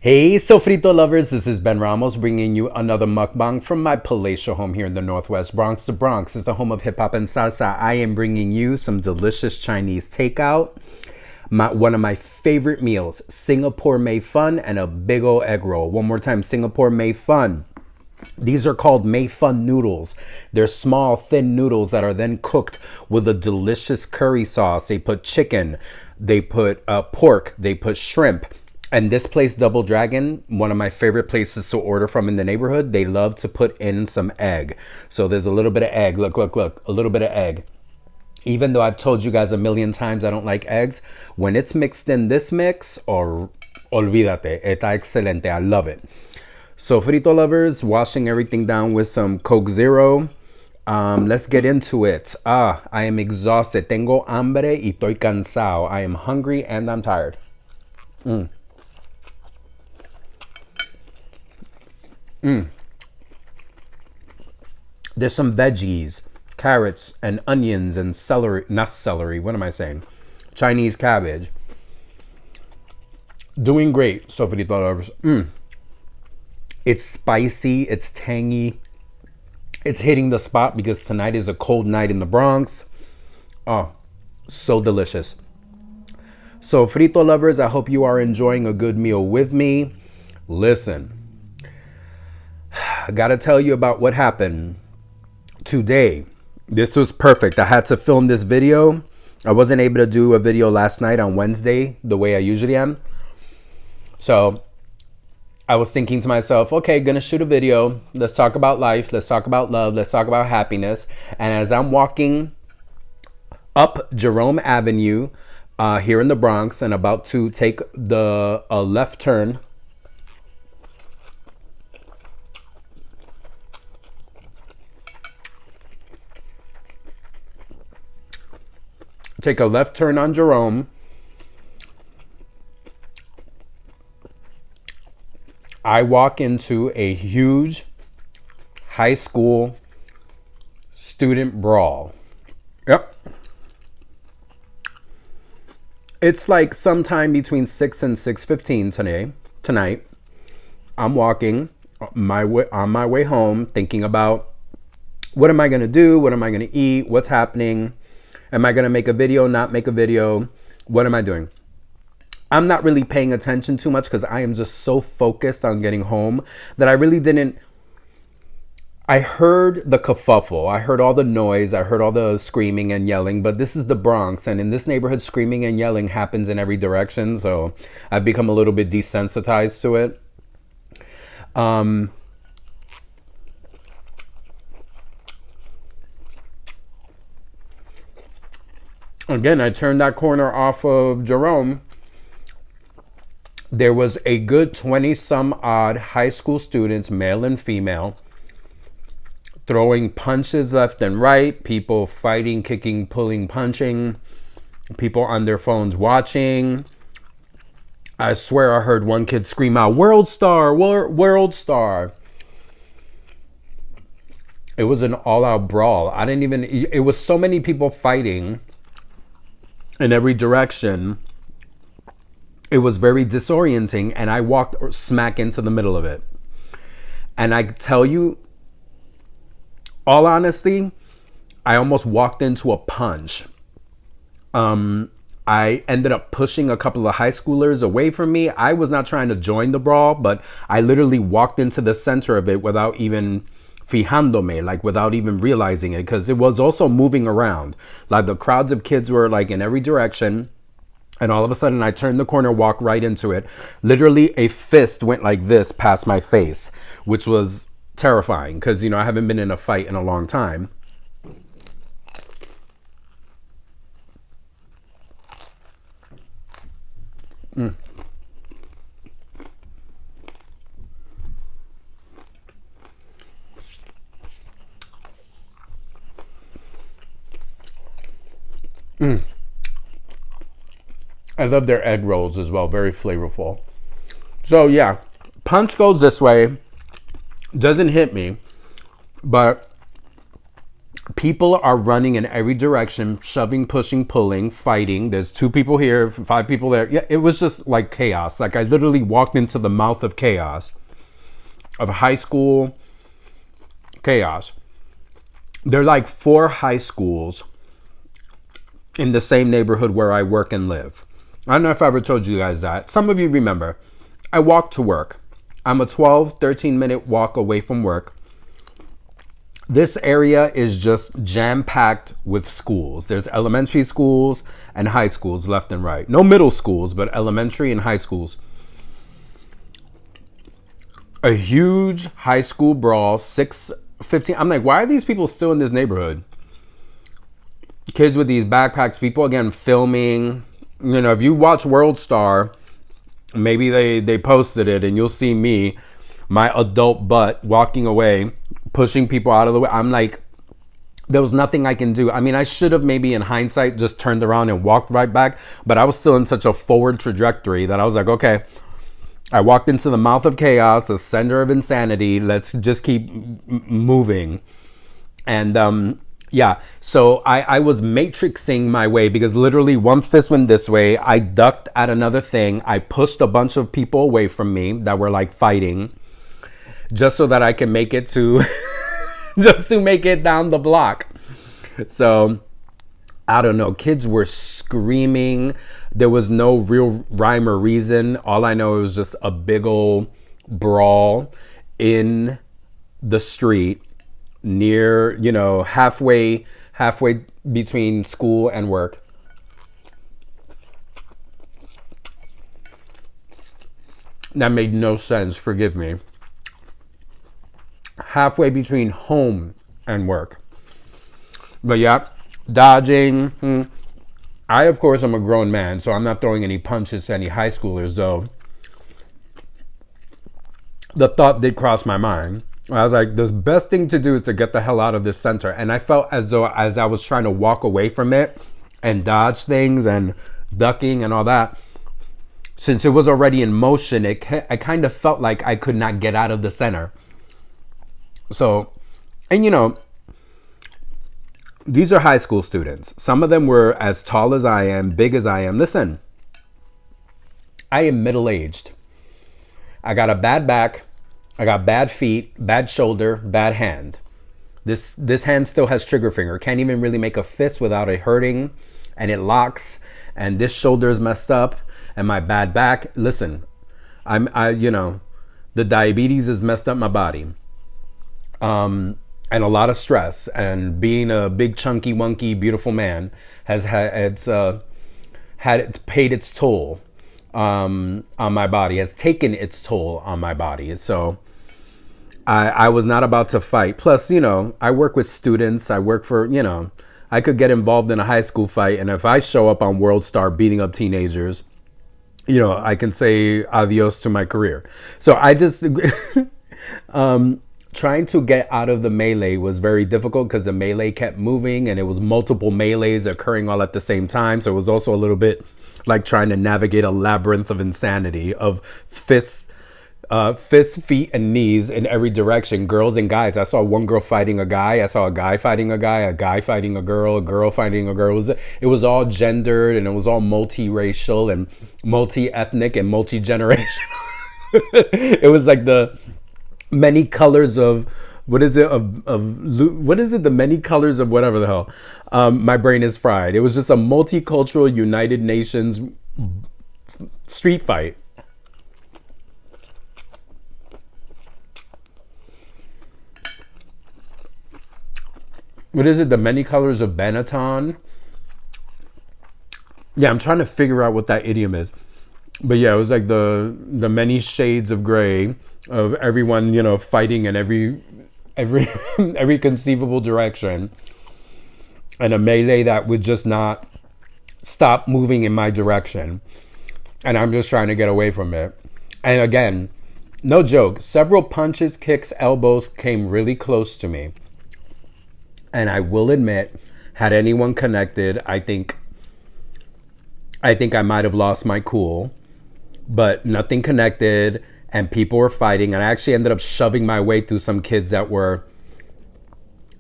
Hey, sofrito lovers, this is Ben Ramos bringing you another mukbang from my palatial home here in the Northwest Bronx. The Bronx is the home of hip hop and salsa. I am bringing you some delicious Chinese takeout. One of my favorite meals, Singapore Mei Fun and a big ol' egg roll. One more time, Singapore Mei Fun. These are called Mei Fun noodles. They're small, thin noodles that are then cooked with a delicious curry sauce. They put chicken, they put pork, they put shrimp. And this place, Double Dragon, one of my favorite places to order from in the neighborhood, they love to put in some egg. So there's a little bit of egg. Look, a little bit of egg. Even though I've told you guys a million times I don't like eggs, when it's mixed in this mix, or olvídate, está excelente. I love it. So frito lovers, washing everything down with some Coke Zero. Let's get into it. I am exhausted. Tengo hambre y estoy cansado. I am hungry and I'm tired. There's some veggies, carrots and onions and celery, not celery, what am I saying? Chinese cabbage. Doing great, sofrito lovers. It's spicy, it's tangy. It's hitting the spot because tonight is a cold night in the Bronx. Oh, so delicious. So frito lovers, I hope you are enjoying a good meal with me. Listen, I gotta tell you about what happened today. This was perfect. I had to film this video. I wasn't able to do a video last night on Wednesday the way I usually am. So I was thinking to myself, okay, gonna shoot a video. Let's talk about life. Let's talk about love. Let's talk about happiness. And as I'm walking up Jerome Avenue here in the Bronx and about to take the left turn, take a left turn on Jerome, I walk into a huge high school student brawl. Yep. It's like sometime between 6 and 6:15 tonight. I'm walking on my way home thinking about what am I going to do? What am I going to eat? What's happening? Am I going to make a video, not make a video? What am I doing? I'm not really paying attention too much because I am just so focused on getting home that I really didn't. I heard the kerfuffle. I heard all the noise. I heard all the screaming and yelling. But this is the Bronx. And in this neighborhood, screaming and yelling happens in every direction. So I've become a little bit desensitized to it. Again, I turned that corner off of Jerome. There was a good 20 some odd high school students, male and female, throwing punches left and right, people fighting, kicking, pulling, punching, people on their phones watching. I swear I heard one kid scream out, "World Star, World Star." It was an all-out brawl. It was so many people fighting in every direction. It was very disorienting, and I walked smack into the middle of it. And I tell you, all honesty, I almost walked into a punch. I ended up pushing a couple of high schoolers away from me. I was not trying to join the brawl, but I literally walked into the center of it without even fijándome, like without even realizing it, because it was also moving around. Like the crowds of kids were like in every direction. And all of a sudden I turned the corner, walked right into it. Literally a fist went like this past my face, which was terrifying because, I haven't been in a fight in a long time. I love their egg rolls as well. Very flavorful. So yeah, punch goes this way. Doesn't hit me. But People are running in every direction, shoving, pushing, pulling, fighting. There's 2 people here, 5 people there. Yeah, it was just like chaos. Like I literally walked into the mouth of chaos, of high school chaos. There are like 4 high schools in the same neighborhood where I work and live. I don't know if I ever told you guys that. Some of you remember. I walk to work. I'm a 12, 13-minute walk away from work. This area is just jam-packed with schools. There's elementary schools and high schools left and right. No middle schools, but elementary and high schools. A huge high school brawl, 6:15. I'm like, why are these people still in this neighborhood? Kids with these backpacks, people again filming. You know, if you watch World Star, maybe they posted it and you'll see me, my adult butt, walking away, pushing people out of the way. I'm like, there was nothing I can do. I mean, I should have maybe in hindsight just turned around and walked right back, but I was still in such a forward trajectory that I was like, okay, I walked into the mouth of chaos, the center of insanity. Let's just keep moving. And yeah, so I was matrixing my way because literally one fist went this way. I ducked at another thing. I pushed a bunch of people away from me that were like fighting just so that I can make it to, just to make it down the block. So I don't know. Kids were screaming. There was no real rhyme or reason. All I know, it was just a big old brawl in the street near, you know, halfway between school and work. That made no sense. Forgive me. Halfway between home and work. But yeah, dodging. I, of course, am a grown man, so I'm not throwing any punches to any high schoolers, though. The thought did cross my mind. I was like, the best thing to do is to get the hell out of this center. And I felt as though as I was trying to walk away from it and dodge things and ducking and all that, since it was already in motion, I kind of felt like I could not get out of the center. So, and you know, these are high school students. Some of them were as tall as I am, big as I am. Listen, I am middle-aged. I got a bad back. I got bad feet, bad shoulder, bad hand. This hand still has trigger finger. Can't even really make a fist without it hurting, and it locks. And this shoulder is messed up, and my bad back. Listen, you know, the diabetes has messed up my body. And a lot of stress, and being a big, chunky, wonky, beautiful man has paid its toll on my body, has taken its toll on my body. So I was not about to fight. Plus, you know, I work with students. I work for, you know, I could get involved in a high school fight, and if I show up on World Star beating up teenagers, you know, I can say adios to my career. So I just trying to get out of the melee was very difficult because the melee kept moving and it was multiple melees occurring all at the same time. So it was also a little bit like trying to navigate a labyrinth of insanity of fists, feet, and knees in every direction, girls and guys. I saw one girl fighting a guy. I saw a guy fighting a guy fighting a girl fighting a girl. It was all gendered, and it was all multiracial and multi-ethnic and multi-generational. It was like the many colors of what is it what is it, the many colors of whatever the hell. My brain is fried. It was just a multicultural United Nations street fight. What is it, the many colors of Benetton? Yeah, I'm trying to figure out what that idiom is. But yeah, it was like the many shades of gray of everyone, you know, fighting in every every conceivable direction, and a melee that would just not stop moving in my direction, and I'm just trying to get away from it. And again, no joke, several punches, kicks, elbows came really close to me, and I will admit, had anyone connected, I think I might have lost my cool, but nothing connected. And people were fighting, and I actually ended up shoving my way through some kids that were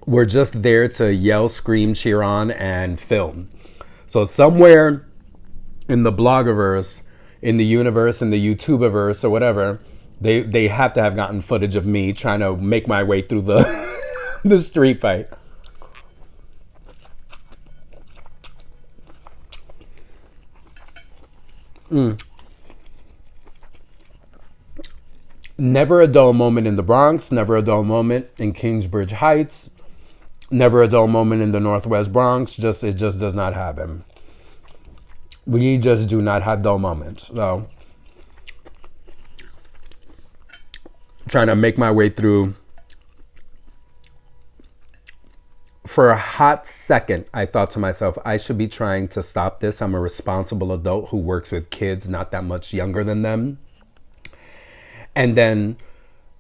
We're just there to yell, scream, cheer on, and film. So somewhere in the blogiverse, in the universe, in the YouTuberverse or whatever, they have to have gotten footage of me trying to make my way through the the street fight. Never a dull moment in the Bronx, never a dull moment in Kingsbridge Heights, never a dull moment in the Northwest Bronx. Just it just does not happen. We just do not have dull moments. So trying to make my way through. For a hot second, I thought to myself, I should be trying to stop this. I'm a responsible adult who works with kids not that much younger than them. And then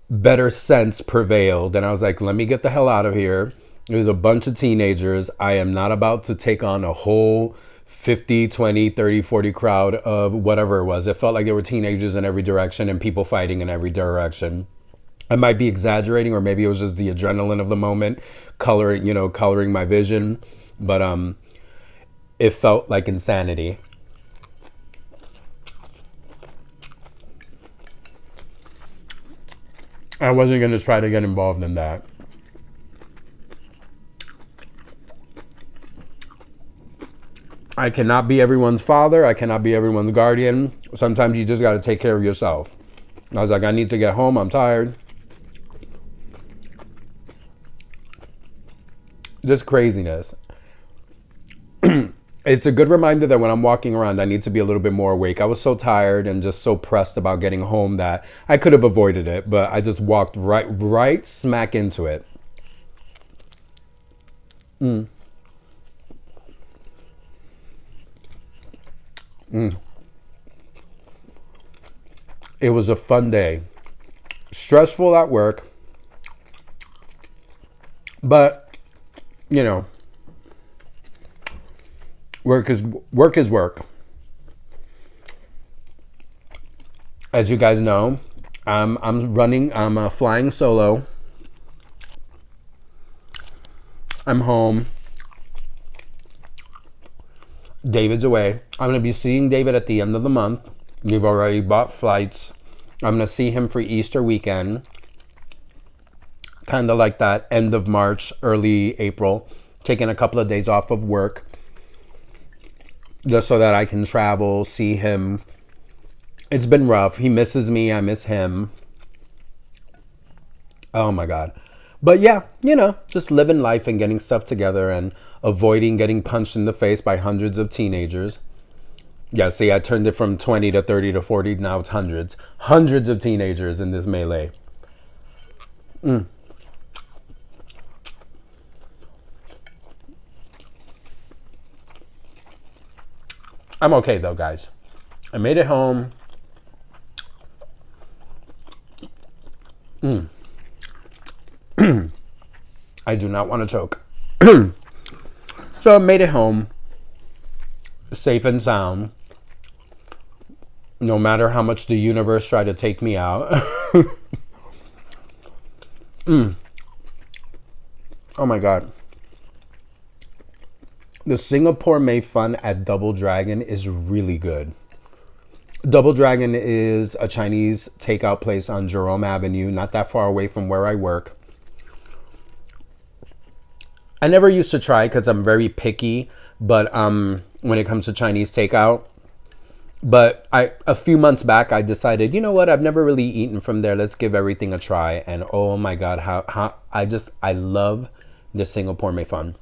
better sense prevailed. And I was like, let me get the hell out of here. There's a bunch of teenagers. I am not about to take on a whole 50, 20, 30, 40 crowd of whatever it was. It felt like there were teenagers in every direction and people fighting in every direction. I might be exaggerating, or maybe it was just the adrenaline of the moment coloring my vision. But it felt like insanity. I wasn't going to try to get involved in that. I cannot be everyone's father. I cannot be everyone's guardian. Sometimes you just got to take care of yourself. I was like, I need to get home. I'm tired. Just craziness. It's a good reminder that when I'm walking around, I need to be a little bit more awake. I was so tired and just so pressed about getting home that I could have avoided it, but I just walked right smack into it. It was a fun day. Stressful at work, but you know, work is work. As you guys know, I'm flying solo. I'm home. David's away. I'm going to be seeing David at the end of the month. We've already bought flights. I'm going to see him for Easter weekend. Kind of like that end of March, early April. Taking a couple of days off of work. Just so that I can travel, see him. It's been rough. He misses me. I miss him. Oh my God. But yeah, just living life and getting stuff together and avoiding getting punched in the face by hundreds of teenagers. Yeah, see, I turned it from 20 to 30 to 40. Now it's hundreds. Hundreds of teenagers in this melee. I'm okay though, guys. I made it home. I do not want to choke. So I made it home. Safe and sound. No matter how much the universe tried to take me out. Oh my God. The Singapore Mei Fun at Double Dragon is really good. Double Dragon is a Chinese takeout place on Jerome Avenue, not that far away from where I work. I never used to try because I'm very picky, but when it comes to Chinese takeout. But a few months back, I decided, you know what? I've never really eaten from there. Let's give everything a try. And oh my God, how I love the Singapore Mei Fun.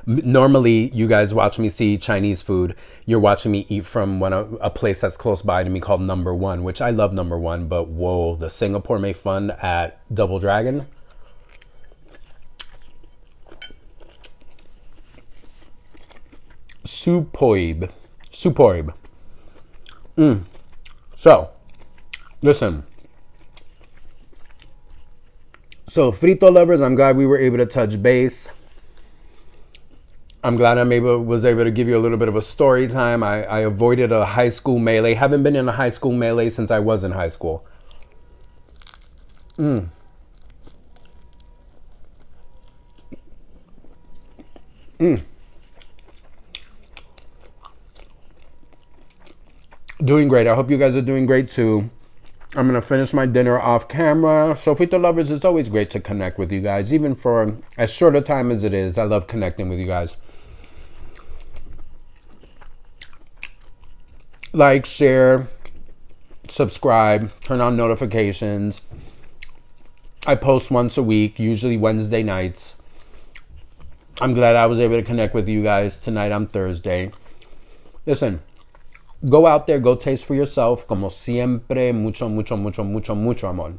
Normally, you guys watch me see Chinese food. You're watching me eat from a place that's close by to me called Number One, which I love Number One. But whoa, the Singapore Mei Fun at Double Dragon. Superb. So, listen. So, frito lovers, I'm glad we were able to touch base. I'm glad was able to give you a little bit of a story time. I avoided a high school melee. Haven't been in a high school melee since I was in high school. Doing great. I hope you guys are doing great too. I'm going to finish my dinner off camera. Sofita lovers, it's always great to connect with you guys, even for as short a time as it is. I love connecting with you guys. Like, share, subscribe, turn on notifications. I post once a week, usually Wednesday nights. I'm glad I was able to connect with you guys tonight on Thursday. Listen, go out there, go taste for yourself. Como siempre, mucho, mucho, mucho, mucho, mucho amor.